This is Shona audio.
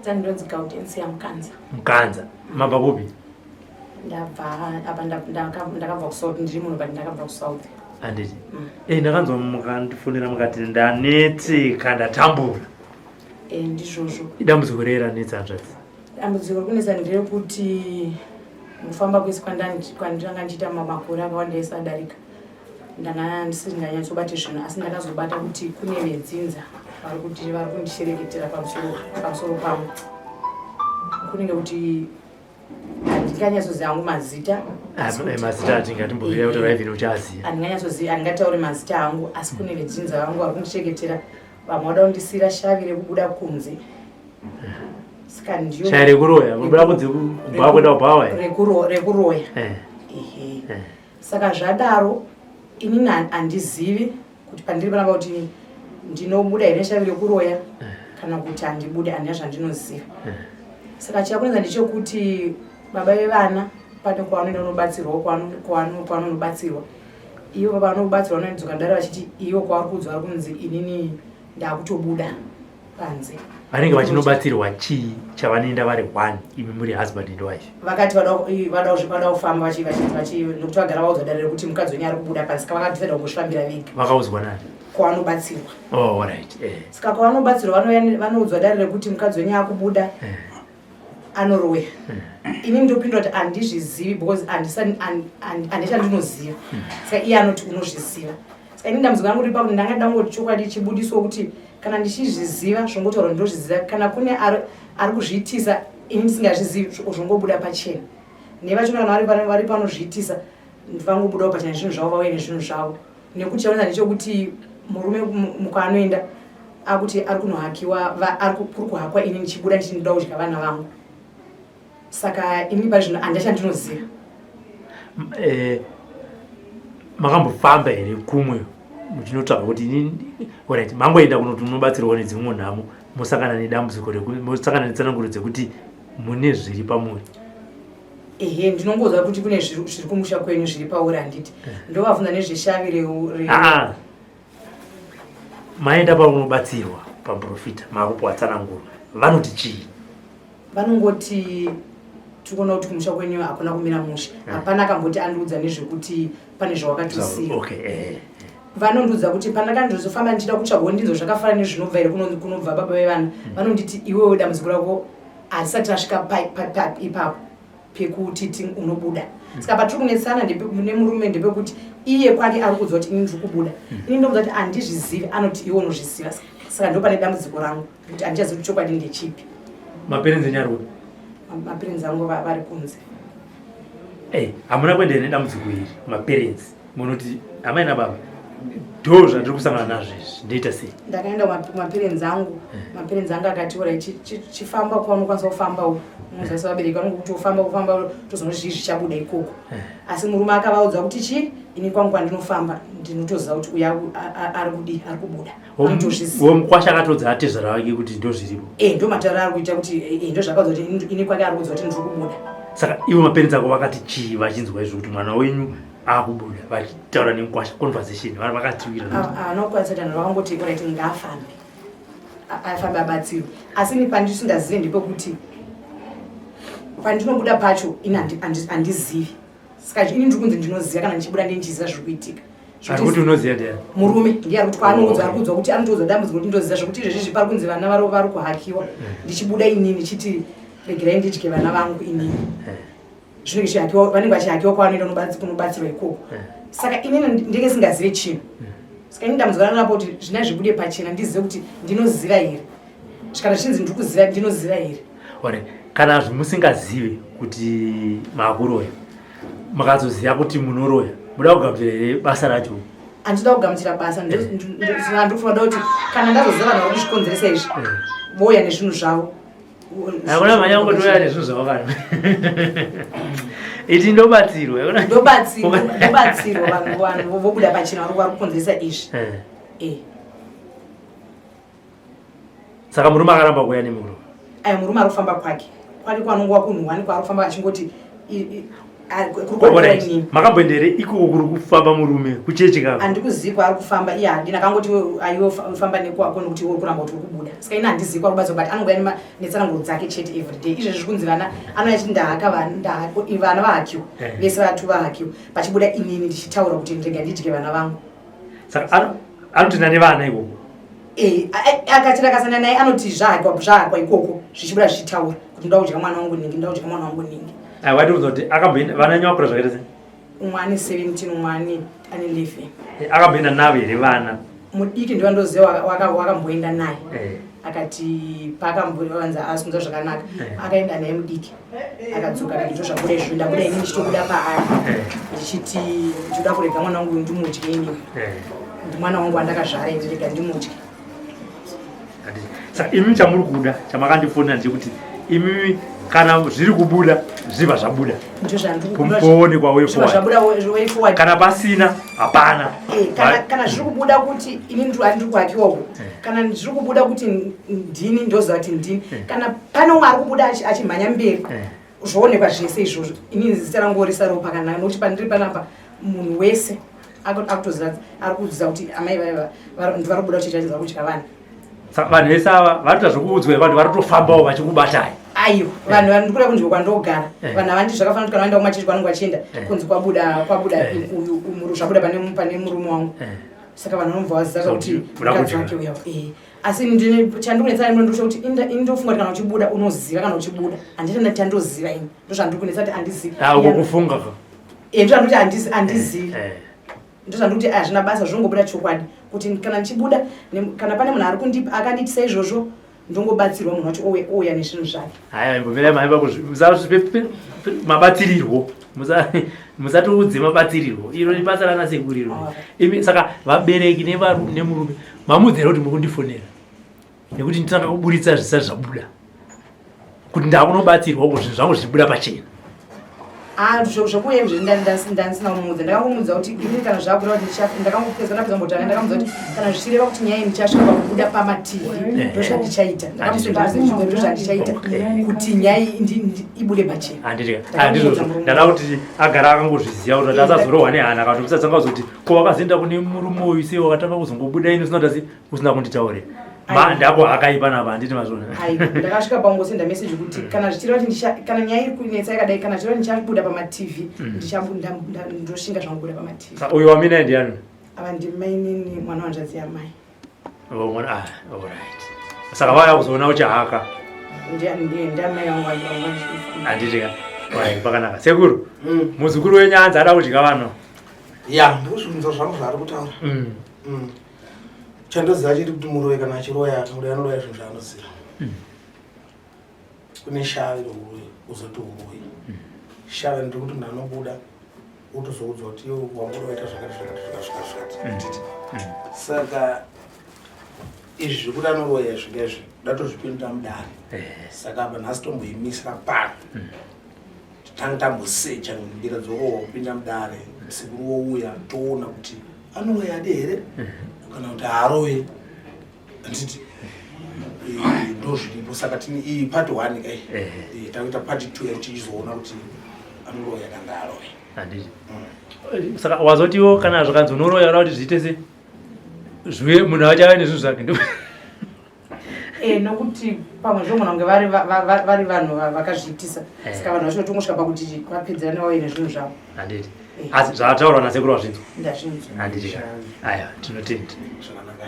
Dzandonzi Gaudensi yaMkanza. Mkanza. Mabva kupi? Ndakabva kuSouth ndiri munhu but ndakabva kuSouth. Anditi. Ndakanzwa mukandifundira mukati ndanetseka ndatambura. Ndizvozvo. Idambudziko reranetsa hanzvadzi. Dambudziko kunetsa nderekuti mufamba kwese kwandanga ndichita makore akawanda esadarika. Ndanga ndisinganyatsobate zvinhu asi ndakazobata kuti kune vedzinza vari kundishereketera pamusoro pamwe. Kunenge kuti handinganyatsoziva hangu mazita. Mazita atingatimboziva kuti vaivhiri uchaziva. Handinganyatsoziva, handingataure mazita hangu asi kune vedzinza vangu vari kundishereketera. Vamwe vada kundisira shavi rekubuda kunze. Saka ndiyo. Shavi rekuroya, kubuda kunze kubva kwenda kubhawa here? Rekuroya. Saka zvadaro inini handizivi kuti pandiri panapa kuti ndinobuda here shavi rekuroya kana kuti handibude, handina zvandinoziva. Saka chakunetsa ndechekuti baba vevana pane kwavanoenda kunobatsirwa kwavanobatsirwa. Ivo pavanobatsirwa vanodzoka ndare vachiti ivo kwavari kudzwa vari kunzi inini ndakutobuda panze. Vanenge vachinobatsirwa chii chavanoenda vari 1 imi muri husband and wife? Vakati vada kufamba nokuti vagara vaudzwa dare rekuti mukadzi wenyu ari kubuda panze. Saka vakatizada kungozvifambira vega. Vakaudzwa nani? Kwavanobatsirwa. Oh, alright. Saka kwavanobatsirwa vanoudzwa dare rekuti mukadzi wenyu akubuda anoroya. Ini ndopindura kuti handizvizivi because handichandinoziva. Saka iye anoti unozviziva. Saka ini dambudziko rangu ripa kuti ndanga ndangoti chokwadi chibudiswa kuti kana ndichizviziva zvongotaura ndozviziva, kana kune ari kuzviitisa ini ndisingazvizivi zvongobuda pachena. Nevachona kana vari panozviitisa vangobudawo pachena zvinhu zvavo vauye nezvinhu zvavo. Nekuti chaonesa ndechokuti murume mukaanoenda akuti ari kunohakiwa kuri kuhakwa ini ndichibuda ndichinoda kudya vana vangu. Saka ini pazvino handichandinoziva. Makambofamba here kumwe muchinotaura kuti ini alright mangoenda kunoti munobatsirwa nedzimwe nhamo mosangana nedambudziko mosangana netsananguro dzekuti mune zviri pamuri? Ndinongoziva kuti kune zviri kumusha kwenyu zviri pauri handiti. Ndovabvunza nezveshavi maenda paunobatsirwa paprofita makupuwa tsananguro vanoti chii? Vanongoti tikuona kuti kumusha kwenyu hakuna kumira musha. Hapana akamboti andiudza nezvekuti pane zvawakatosiya. Vanondiudza kuti pandakandizofamba ndichida kutsvagwa ndidzo zvakafanana nezvinobva here kunobva baba vevana. Vanonditi iwewe dambudziko rako harisati rasvika ipapo pekuti unobuda. Saka patiri kunetsana nemurume ndepekuti iye kwake ari kuudza kuti ini ndiri kubuda. Ini ndomudza kuti handizvizivi, anoti iwe unozviziva. Saka ndo pane dambudziko rangu kuti handichazivi kuti chokwadi ndechipi. Maperenzi enyu ari kupi? Maperenzi angu vari kunze. Hamuna kuenda nedambudziko iri maperenzi munoti amai nababa ndo zvandiri kusangana nazvo izvi ndoita sei? Ndakaenda kumaperenzi angu. Maperenzi angu akati ora chifamba kwaunokwanisa kufambawo muzasi vabereki vanongo kuti ufamba tozoona zvii zvichabuda ikoko. Asi murume akavaudza kuti chii ini kwangu kwandinofamba ndinotoziva kuti uya ari kubuda. Mukwasha akatodza atezvara wake kuti ndo zviripo? Ndo matauro ari kuita kuti ndo zvakaudza kuti ini kwake ari kuudza kuti ndiri kubuda. Saka ivo maperenzi ako vakati chii vachinzwa izvo kuti mwana wenyu akubuda vachitaura nemukwasha conversation vakatiwira? Anokwanisa kuti anhu vakangoti kuti ngaafambe afambe abatsirwe. Asi ini pandisingazivi ndepekuti pandinobuda pacho ini handizivi. Saka ini ndiri kunzi ndinoziva kana ndichibuda ndindichiziva zviri kuitika. Ari kuti unoziva ndiani? Murume ndiye ari kuti kwaanoudza ari kuudzwa kuti anotoudza dambudziko kuti ndoziva zvokuti izvezvi pari kunzi vana vari kuhakiwa ndichibuda inini ndichiti regerai ndidye vana vangu inini. Zvinenge zvihakiwa vanenge vachihakiwa kwavanoenda kunobatsirwa ikoko. Saka inini ndenge singazive chinhu. Saka ini dambudziko ranorapo kuti zvina zvibude pachena ndizive kuti ndinoziva here. Kana zvichinzi ndiri kuziva ndinoziva here. Kana zvimusingazive kuti makuroya makazoziva kuti munoroya muda kugamuchira here basa racho? Handida kugamuchira basa. Ndofuna kuti kana ndazoziva vanhu vari kuzvikonzeresa izvi voya nezvinhu zvavo. Hakuna mhanya kungotoya nezvinhu zvavo kana iti ndobatsirwa vanhu vobuda pachena vari kukonzeresa izvi. Saka murume akaramba kuuya nemurume? Murume ari kufamba kwake kwanongowa kunhu wani kwaari kufamba achingoti makamboendere ikoko kuri kufamba murume kuchechi kako handikuzikwa ari kufamba iye handina akangoti aifamba nekwako nokuti uri kuramba kuti uri kubuda saka ina handizikwa kubatsa but anongouya netsananguro dzake chete everyday izvezvi kunzi vana anoya chiti vana vahakiwa vese vatu vahakiwa pachibuda inini ndichitaura kuti ndega ndidye vana vangu saka anotina nevana ikoko akati rakasana naye anoti zvahakwa ikoko zvichibuda zvichitaura kuti ndakudya mwana wangu ningi ndakudya mwana wangu ningi watiudza kuti akamboenda vana nyakura zvakaita sei umwe ane 17 umwe ane 11 akamboenda navo here vana mudiki ndiva ndoziva wakamboenda naye akati paakamboanza asinza zvakanaka akaenda naye mudiki akadzoka akati ndozvabuda izvo ndabuda ini ndichitobuda paari ndichiti ndinoda kurega mwana wangu ndimudye ini ndimwana wangu andakazvara ndirega ndimudye saka imi chamuri kuda chamakandifonera ndechekuti imi kana zviri kubuda zvibva zvabuda kuonekwa way kana pasina hapana kana zviri kubuda kuti ini handiri kuhakiwa uko kana zviri kubuda kuti ndini ndoziva kuti ndini kana pane umwe ari kubuda achimhanya mberi zvoonekwa zvese izvozvo ini zita rangu risaro pakanaka nokuti pandiri panapa munhu wese akutoziva ari kuziva kuti amai vaiva ndivari kubuda kuchitatidza kudya vana saka vanhu vese ava varikuita zvokuudzwa vanhu vari kutofambawo vachikubatai aiwa vanhu vandikuda kunzvimbo kwandogara vanhu avandi zvakafanira kuti kana vaenda kumachechi kwanonge vachienda kunzi kwabuda zvabuda pane murume wangu saka vanhu vanomva vazizaka kuti mukadzi wake uya asi chandikunetsa ndosha kuti indofunga kuti kana uchibuda unoziva kana uchibuda handitenda kuti handoziva ini ndozvandikunetsa kuti handizivi kufunga ndozvandokuti handizivi ndozvandokuti hazvina basa zvongobuda chokwadi kuti kana ndichibuda kana pane munhu ari kundipa akandiitisa izvozvo ndongobatsirwa munhu wacho ouya nezvinhu zvake haya imbomirai mai mabatsirirwo musatiudze mabatsirirwo iro ibasa rana sekuriro imi saka vabereki nemurume mamudzera kuti muri kundifonera nekuti nditanga kuburitsa zvisati zvabuda kuti ndakunobatsirwa uko zvinhu zvangu zvichibuda pachena zvokuya ndansina kumudza ndakangomudza kuti ini kana zvabuda kuti ndakangopedza mbotana ndakamudza kuti kana zvichireva kuti nyaya ndichasvika pakubuda pamativi ndozvandichaita ndozvandichaita kuti nyaya ibude pachena ndada kuti agara akangozviziva kuti asazorohwa nehana kana kuti usatanga kuzoti ko wakazoenda kune murume uyu sei wakatanga kuzongobuda ini usinatasi usina kunditaurira ndako akaipa napa handiti mazvona ndakasvika pangosenda meseji kuti kana zvichireva kuti kana nyaya iri kunetsa yakadai kana zvichireva ndichabuda pamativi ndoshinga zvangubuda pamativi uyu wamina ndiani ava ndimainini mwana wanzvadzi yamai saka vaya kuzoona uchahaka ndiamai vangu handitika pakanaka sekuru muzukuru wenyanza ada kudya vano ndikuzvinza zvangu zvaari kutaura chandoziva chiri kuti muroyi kana achiroya muroyi anoroya zvinhu zvaanoziva kune shave rouroi uzoti uroi shave ndiri kuti ndanobuda utozoudzwa kuti wanguroita zvakati saka izvi zvekuti anoroya zvingezvi ndatozvipinda mudare saka apa nhasi tomboimisira pano titange tambosecha ndira dzorowa kupinda mudare musikuru wouya toona kuti anoroya ade here kana kuti haroye anditi ndozviripo saka tini iyi part 1 kai takuita part 2 tichizoona kuti anoroya kanga haroye handiti saka wazotiwo kana zvakanzi unoroya uda kuti zviite se zviwe munhu achava nezvinhu zvake nokuti pamwe zvomona kunge vari vanhu vakazviitisa saka vanhu vachinotongosvika pakuti vapedzerane vauye nezvinhu zvavo handiti asi zvataurwa nasekuru wazvinzwa ndazvinzwa handiti aya tinotenda zvakanaka